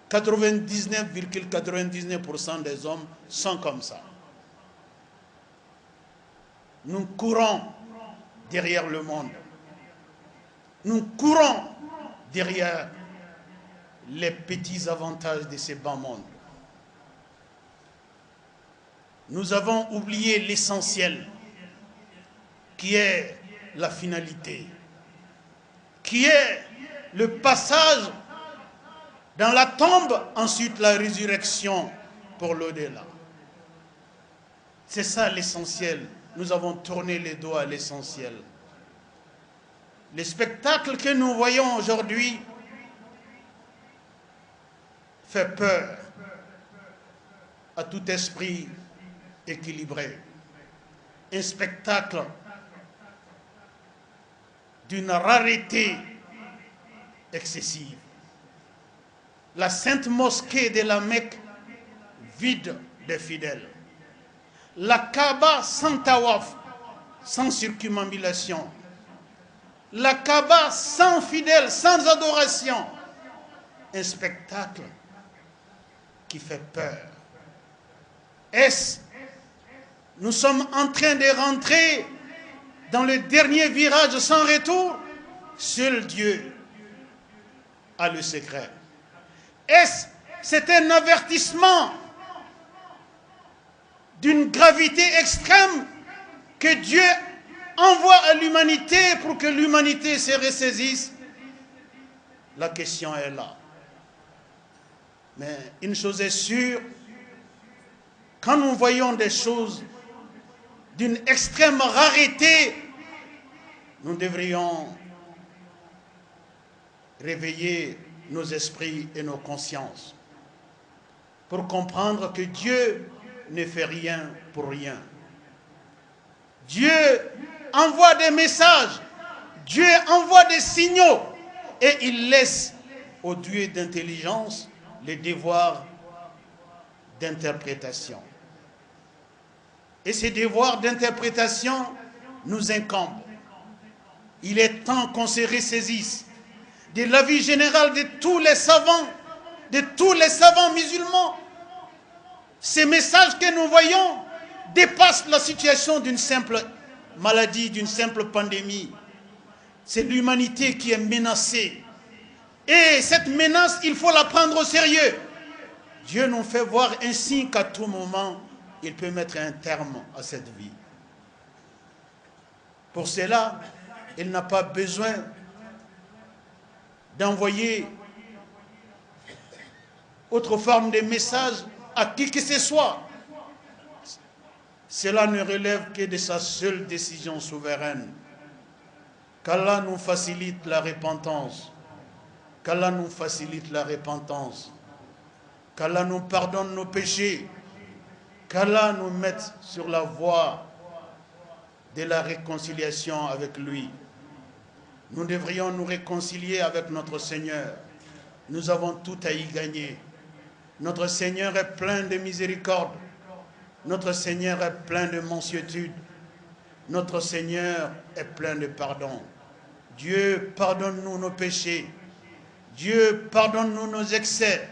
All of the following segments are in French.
99,99% des hommes sont comme ça. Nous courons derrière le monde. Nous courons derrière les petits avantages de ces bas mondes. Nous avons oublié l'essentiel, qui est la finalité, qui est le passage dans la tombe, ensuite la résurrection pour l'au-delà. C'est ça l'essentiel. Nous avons tourné les dos à l'essentiel. Le spectacle que nous voyons aujourd'hui fait peur à tout esprit équilibré. Un spectacle d'une rareté excessive. La sainte mosquée de la Mecque vide des fidèles. La Kaaba sans tawaf, sans circumambulation. La Kaaba sans fidèles, sans adoration. Un spectacle qui fait peur. Nous sommes en train de rentrer dans le dernier virage sans retour. Seul Dieu a le secret. C'est un avertissement d'une gravité extrême que Dieu envoie à l'humanité pour que l'humanité se ressaisisse? La question est là. Mais une chose est sûre, quand nous voyons des choses d'une extrême rareté, nous devrions réveiller nos esprits et nos consciences pour comprendre que Dieu ne fait rien pour rien. Dieu envoie des messages, Dieu envoie des signaux et il laisse aux dieux d'intelligence les devoirs d'interprétation. Et ces devoirs d'interprétation nous incombent. Il est temps qu'on se ressaisisse de l'avis général de tous les savants musulmans. Ces messages que nous voyons dépassent la situation d'une simple maladie, d'une simple pandémie. C'est l'humanité qui est menacée. Et cette menace, il faut la prendre au sérieux. Dieu nous fait voir ainsi qu'à tout moment, il peut mettre un terme à cette vie. Pour cela, il n'a pas besoin d'envoyer autre forme de message à qui que ce soit. Cela ne relève que de sa seule décision souveraine. Qu'Allah nous facilite la repentance. Qu'Allah nous facilite la repentance. Qu'Allah nous pardonne nos péchés. Qu'Allah nous mette sur la voie de la réconciliation avec lui. Nous devrions nous réconcilier avec notre Seigneur. Nous avons tout à y gagner. Notre Seigneur est plein de miséricorde. Notre Seigneur est plein de mansuétude. Notre Seigneur est plein de pardon. Dieu, pardonne-nous nos péchés. Dieu, pardonne-nous nos excès.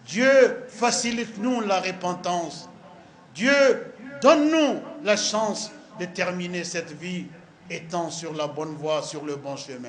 Dieu, facilite-nous la repentance. Dieu, donne-nous la chance de terminer cette vie étant sur la bonne voie, sur le bon chemin.